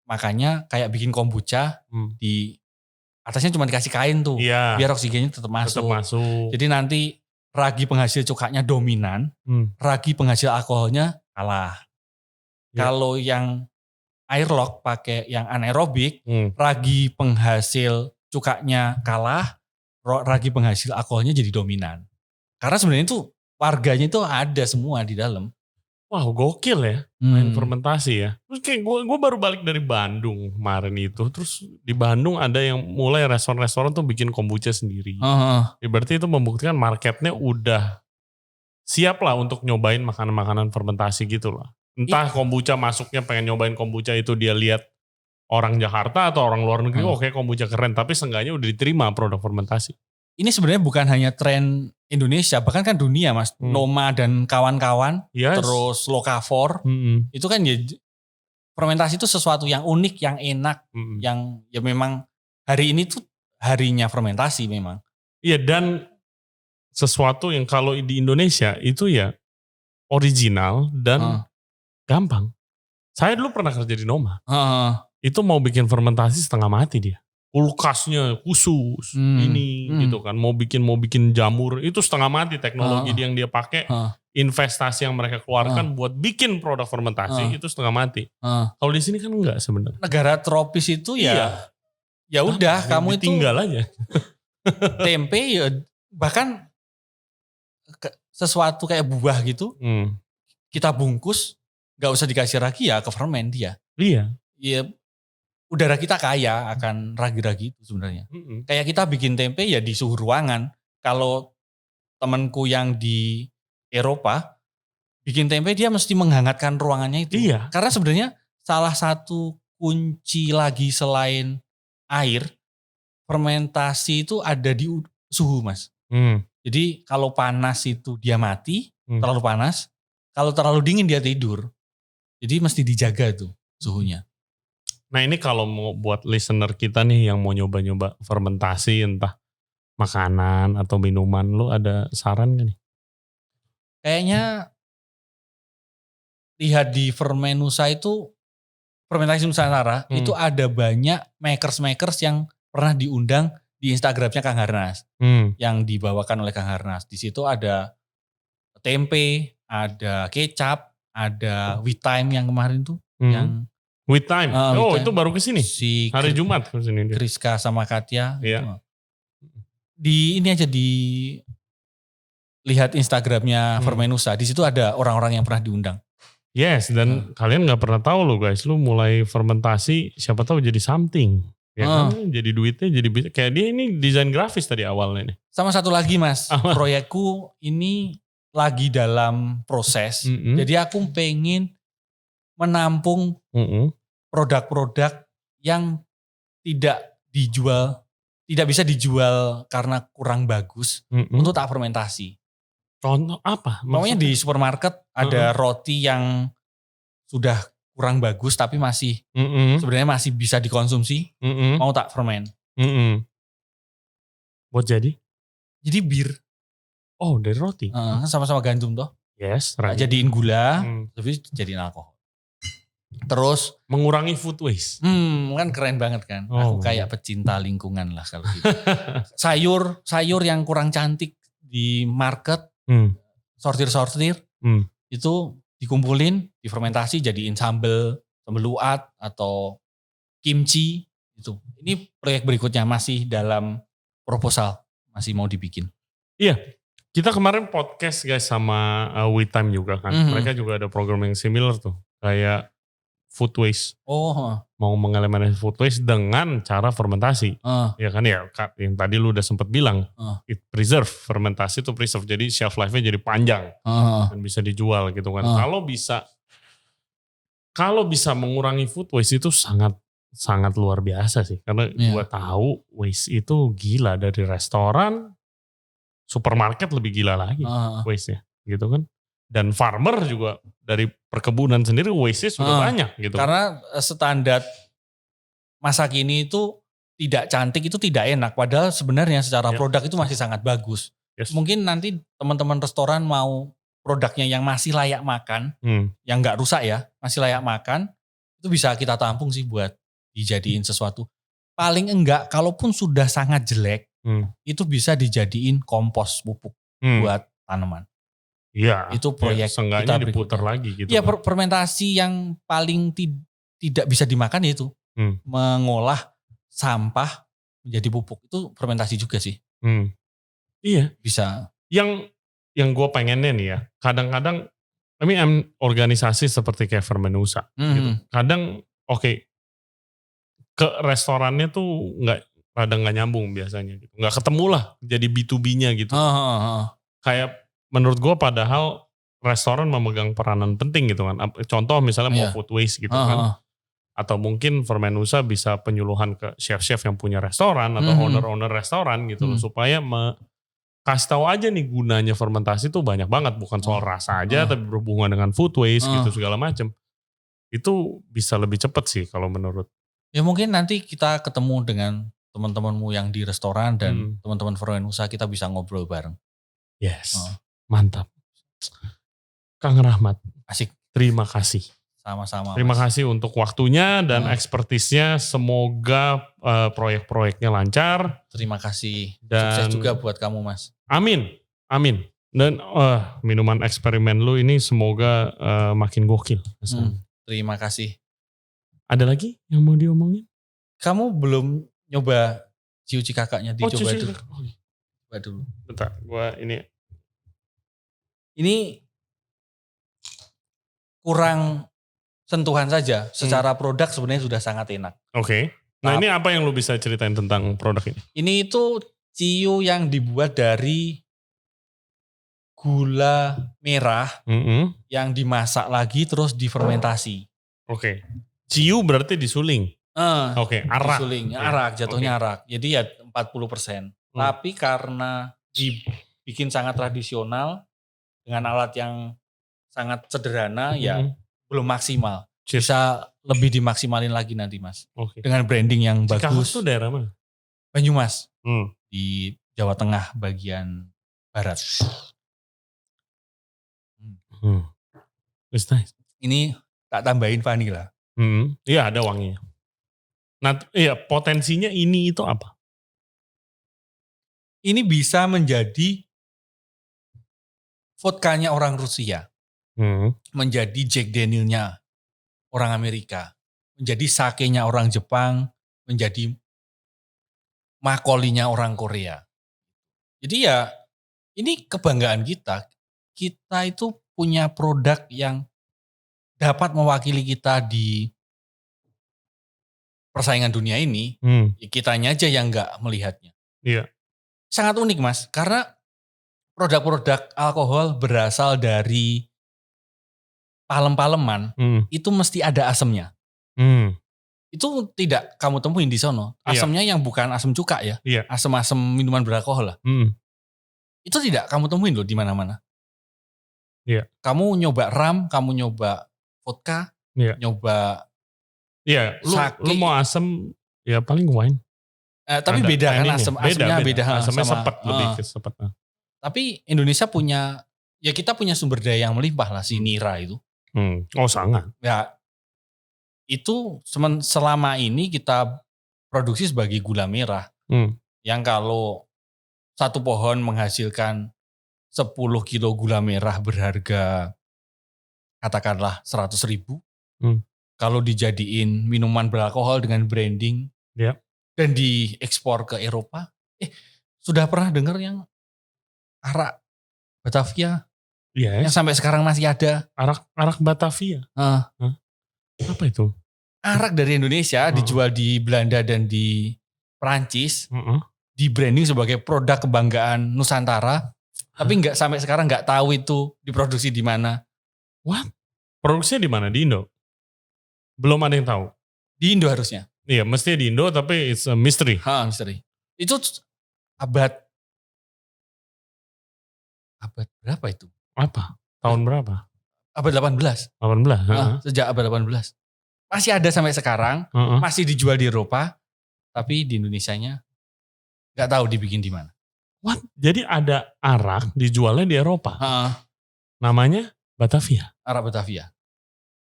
Makanya kayak bikin kombucha di atasnya cuma dikasih kain tuh, biar oksigennya tetap masuk. Jadi nanti ragi penghasil cukanya dominan, ragi penghasil alkoholnya kalah. Kalau yang airlock pakai yang anaerobik, ragi penghasil cukanya kalah, ragi penghasil alkoholnya jadi dominan. Karena sebenarnya itu warganya itu ada semua di dalam. Wah gokil ya main fermentasi ya. Terus kayak gue baru balik dari Bandung kemarin itu. Terus di Bandung ada yang mulai restoran-restoran tuh bikin kombucha sendiri. Berarti itu membuktikan marketnya udah siap lah untuk nyobain makanan-makanan fermentasi gitu lah. Entah kombucha masuknya pengen nyobain kombucha itu dia lihat orang Jakarta atau orang luar negeri, oke kombucha keren. Tapi seenggaknya udah diterima produk fermentasi. Ini sebenarnya bukan hanya tren Indonesia, bahkan kan dunia mas. Noma dan kawan-kawan, terus Locavor, itu kan ya fermentasi itu sesuatu yang unik, yang enak, yang ya memang hari ini tuh harinya fermentasi memang. Iya dan sesuatu yang kalau di Indonesia itu ya original dan gampang. Saya dulu pernah kerja di Noma. Itu mau bikin fermentasi setengah mati dia. Kulkasnya khusus gitu kan. Mau bikin jamur itu setengah mati teknologi yang dia pakai. Investasi yang mereka keluarkan buat bikin produk fermentasi itu setengah mati. Kalau di sini kan enggak sebenarnya. Negara tropis itu ya udah kamu itu tinggal aja. Tempe ya bahkan sesuatu kayak buah gitu. Kita bungkus gak usah dikasih ragi ya ke ferment dia. Iya. Iya. Udara kita kaya akan ragi-ragi itu sebenarnya. Kayak kita bikin tempe ya di suhu ruangan. Kalau temanku yang di Eropa bikin tempe dia mesti menghangatkan ruangannya itu. Iya. Karena sebenarnya salah satu kunci lagi selain air, fermentasi itu ada di suhu mas. Jadi kalau panas itu dia mati, terlalu panas. Kalau terlalu dingin dia tidur. Jadi mesti dijaga tuh suhunya. Nah ini kalau mau buat listener kita nih yang mau nyoba-nyoba fermentasi entah makanan atau minuman, lu ada saran gak nih? Kayaknya lihat di Fermenusa itu, fermentasi Nusantara, itu ada banyak makers yang pernah diundang di Instagramnya Kang Harnas. Yang dibawakan oleh Kang Harnas. Di situ ada tempe, ada kecap, ada With Time yang kemarin tuh. Yang With Time? Itu baru kesini? Si hari Jumat kesini dia. Kriska sama Katia. Iya. Di ini aja lihat Instagramnya Fermenusa. Di situ ada orang-orang yang pernah diundang. Yes, dan kalian gak pernah tahu loh guys, lu mulai fermentasi siapa tahu jadi something. Ya kan, jadi duitnya jadi bisa. Kayak dia ini desain grafis tadi awalnya nih. Sama satu lagi mas, proyekku ini lagi dalam proses. Jadi aku pengen menampung produk-produk yang tidak bisa dijual karena kurang bagus untuk tak fermentasi. Contoh apa? Pokoknya di supermarket ada roti yang sudah kurang bagus tapi masih sebenarnya masih bisa dikonsumsi, mau tak ferment. Buat jadi bir. Oh dari roti? Sama-sama gandum toh. Yes. Right. Jadiin gula, tapi jadiin alkohol. Terus mengurangi food waste. Kan keren banget kan. Aku kayak pecinta lingkungan lah kalau gitu. sayur yang kurang cantik di market, sortir itu dikumpulin, difermentasi jadiin sambal uat atau kimchi itu. Ini proyek berikutnya masih dalam proposal, masih mau dibikin. Iya. Kita kemarin podcast guys sama With Time juga kan. Mereka juga ada program yang similar tuh. Kayak food waste. Mau mengeliminasi food waste dengan cara fermentasi. Ya kan ya, yang tadi lu udah sempet bilang. It preserve, fermentasi itu preserve. Jadi shelf life-nya jadi panjang. Dan bisa dijual gitu kan. Kalau bisa mengurangi food waste itu sangat luar biasa sih. Karena gua tahu waste itu gila. Dari restoran, supermarket lebih gila lagi waste-nya gitu kan. Dan farmer juga dari perkebunan sendiri waste-nya sudah banyak gitu. Karena standar masa kini itu tidak cantik, itu tidak enak. Padahal sebenarnya secara produk itu masih sangat bagus. Yes. Mungkin nanti teman-teman restoran mau produknya yang masih layak makan, yang gak rusak ya, masih layak makan, itu bisa kita tampung sih buat dijadiin sesuatu. Paling enggak, kalaupun sudah sangat jelek, itu bisa dijadiin kompos pupuk buat tanaman. Iya, itu proyek kita diputar lagi gitu. Iya, fermentasi yang paling tidak bisa dimakan itu mengolah sampah menjadi pupuk, itu fermentasi juga sih. Iya, bisa. Yang gue pengennya nih ya, kadang-kadang organisasi seperti kayak Fermenusa gitu. Kadang ke restorannya tuh kadang nggak nyambung biasanya gitu. Nggak ketemu lah jadi B2B-nya gitu. Kayak menurut gue padahal restoran memegang peranan penting gitu kan. Contoh misalnya mau food waste gitu kan. Atau mungkin Fermenusa bisa penyuluhan ke chef-chef yang punya restoran atau owner-owner restoran gitu loh. Supaya kasih tahu aja nih gunanya fermentasi tuh banyak banget. Bukan soal rasa aja tapi berhubungan dengan food waste gitu segala macam. Itu bisa lebih cepat sih kalau menurut. Ya mungkin nanti kita ketemu dengan teman-temanmu yang di restoran dan teman-teman Fermenusa, kita bisa ngobrol bareng. Yes. Mantap. Kang Rahmat. Asik. Terima kasih. Sama-sama. Terima kasih untuk waktunya dan ekspertisnya. Semoga proyek-proyeknya lancar. Terima kasih. Dan sukses juga buat kamu mas. Amin. Dan minuman eksperimen lu ini semoga makin gokil. Terima kasih. Ada lagi yang mau diomongin? Kamu belum nyoba ciuci kakaknya, dicoba dulu. Coba dulu. Bentar, gua ini. Ini kurang sentuhan saja. Secara produk sebenarnya sudah sangat enak. Oke. Nah ini apa yang lu bisa ceritain tentang produk ini? Ini itu ciu yang dibuat dari gula merah yang dimasak lagi terus difermentasi. Oke. Ciu berarti disuling? Oke, arak. Disuling, arak, jatuhnya arak. Jadi ya 40%. Tapi karena bikin sangat tradisional dengan alat yang sangat sederhana ya belum maksimal. Bisa lebih dimaksimalin lagi nanti Mas. Dengan branding yang bagus. Cicadas itu daerah mana? Banyumas. Di Jawa Tengah bagian barat. It's nice. Ini tak tambahin vanila. Iya ada wanginya. Nah, iya potensinya ini itu apa? Ini bisa menjadi vodkanya orang Rusia. Menjadi Jack Daniel-nya orang Amerika. Menjadi sakenya orang Jepang. Menjadi makolinya orang Korea. Jadi ya ini kebanggaan kita. Kita itu punya produk yang dapat mewakili kita di persaingan dunia ini. Kitanya aja yang gak melihatnya. Iya. Sangat unik Mas. Karena produk-produk alkohol berasal dari palem-paleman. Itu mesti ada asemnya. Itu tidak kamu temuin di sono. Asemnya yang bukan asam cuka ya. Asam-asam minuman beralkohol lah. Itu tidak kamu temuin loh di mana-mana. Kamu nyoba ram, kamu nyoba vodka, nyoba lu mau asam ya paling wine. Tapi ada, beda kan asemnya beda. Asemnya sepet, lebih ke sepet. Tapi Indonesia punya, ya kita punya sumber daya yang melimpah lah si nira itu. Oh sangat. Ya itu selama ini kita produksi sebagai gula merah. Yang kalau satu pohon menghasilkan 10 kilo gula merah berharga katakanlah 100.000. Kalau dijadiin minuman beralkohol dengan branding dan diekspor ke Eropa. Sudah pernah dengar yang arak Batavia? Yang sampai sekarang masih ada. Arak Batavia? Apa itu? Arak dari Indonesia dijual di Belanda dan di Perancis. Di branding sebagai produk kebanggaan Nusantara. Tapi sampai sekarang nggak tahu itu diproduksi di mana. What? Produksinya di mana? Di Indo? Belum ada yang tahu. Di Indo harusnya. Iya, mestinya di Indo tapi it's a mystery. Mystery. Itu abad berapa itu? Apa? Tahun berapa? Abad 18. 18. Sejak abad 18. Masih ada sampai sekarang, masih dijual di Eropa, tapi di Indonesianya nggak tahu dibikin di mana. What? Jadi ada arak dijualnya di Eropa? Namanya Batavia? Arak Batavia.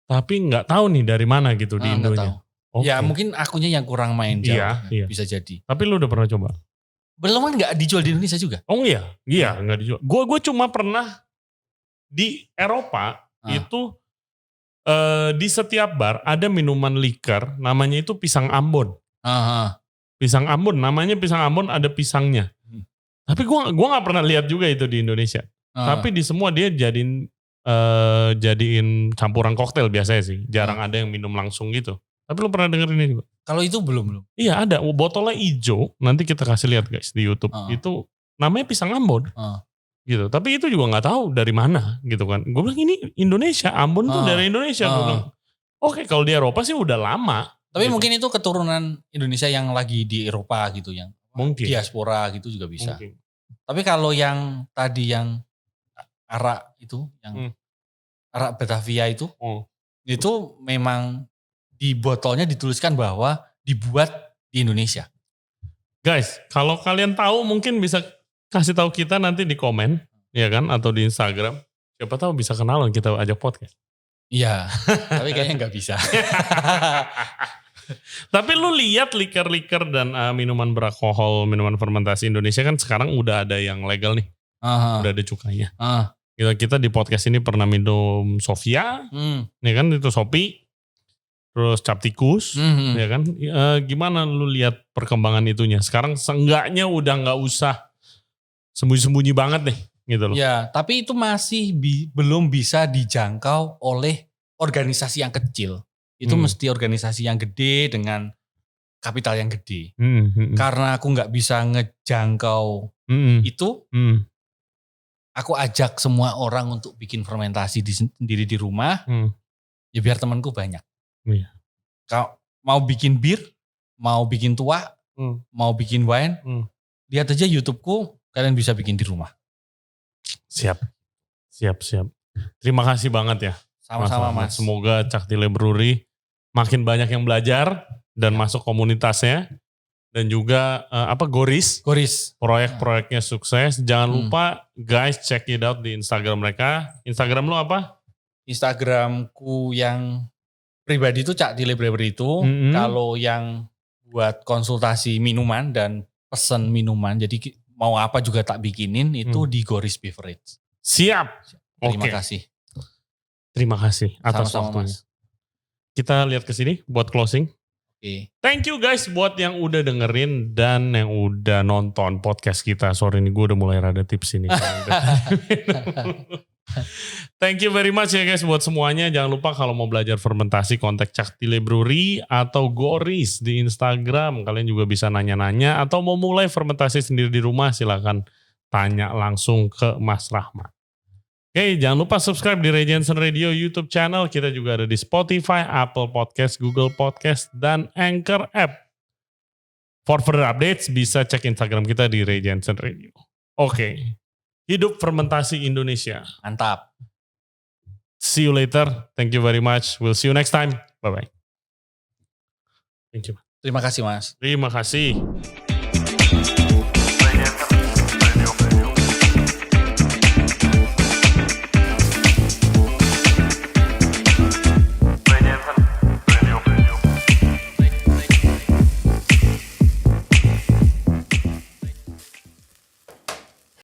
Tapi nggak tahu nih dari mana gitu di Indonesia. Okay. Ya mungkin akunya yang kurang main jauh. Iya. Bisa jadi. Tapi lu udah pernah coba? Belum kan nggak dijual di Indonesia juga? Oh iya nggak dijual. Gue cuma pernah di Eropa itu di setiap bar ada minuman liker namanya itu pisang Ambon. Pisang Ambon namanya pisang Ambon ada pisangnya. Tapi gue nggak pernah lihat juga itu di Indonesia. Tapi di semua dia jadiin campuran koktail biasanya sih. Jarang ada yang minum langsung gitu. Tapi lu pernah denger ini juga? Kalau itu belum. Iya ada, botolnya hijau. Nanti kita kasih lihat guys di YouTube. Itu namanya pisang Ambon. Gitu. Tapi itu juga gak tahu dari mana gitu kan. Gue bilang ini Indonesia, Ambon tuh dari Indonesia. Gue bilang, oke, kalau di Eropa sih udah lama. Tapi gitu. mungkin itu keturunan Indonesia yang lagi di Eropa gitu. Yang mungkin. Diaspora gitu juga bisa. Mungkin. Tapi kalau yang tadi yang arak itu, yang arak Batavia itu memang di botolnya dituliskan bahwa dibuat di Indonesia. Guys, kalau kalian tahu mungkin bisa kasih tahu kita nanti di komen, ya kan, atau di Instagram. Siapa tahu bisa kenalan kita ajak podcast. Iya, tapi kayaknya nggak bisa. Tapi lu lihat liker-liker dan minuman beralkohol, minuman fermentasi Indonesia kan sekarang udah ada yang legal nih, udah ada cukainya. Kita di podcast ini pernah minum Sofia, ya kan itu Sopi. Terus cap tikus, ya kan? Gimana lu lihat perkembangan itunya? Sekarang seenggaknya udah nggak usah sembunyi-sembunyi banget nih, gitu loh. Ya, tapi itu masih belum bisa dijangkau oleh organisasi yang kecil. Itu mesti organisasi yang gede dengan kapital yang gede. Karena aku nggak bisa ngejangkau itu, aku ajak semua orang untuk bikin fermentasi sendiri di rumah. Ya biar temanku banyak. Iya. Kalau mau bikin bir, mau bikin tua, mau bikin wine, lihat aja YouTubeku, kalian bisa bikin di rumah. Siap. Terima kasih banget ya. Sama-sama Mas. Semoga Caktile Brewery makin banyak yang belajar dan masuk komunitasnya. Dan juga Goris. Proyek-proyeknya sukses. Jangan lupa guys check it out di Instagram mereka. Instagram lu apa? Instagramku yang pribadi itu Caktile Brewery itu. Kalau yang buat konsultasi minuman dan pesen minuman. Jadi mau apa juga tak bikinin itu di Goris Beverage. Siap. Terima kasih. Terima kasih atas waktunya. Kita lihat ke sini buat closing. Thank you guys buat yang udah dengerin dan yang udah nonton podcast kita. Sorry nih gue udah mulai rada tips ini. Thank you very much ya guys buat semuanya. Jangan lupa kalau mau belajar fermentasi kontak Caktile Brewery atau Goris di Instagram. Kalian juga bisa nanya-nanya atau mau mulai fermentasi sendiri di rumah silakan tanya langsung ke Mas Rahmat. Oke, jangan lupa subscribe di Ray Jensen Radio YouTube channel. Kita juga ada di Spotify, Apple Podcast, Google Podcast, dan Anchor App. For further updates, bisa cek Instagram kita di Ray Jensen Radio. Oke, hidup fermentasi Indonesia. Mantap. See you later. Thank you very much. We'll see you next time. Bye-bye. Thank you. Terima kasih Mas. Terima kasih.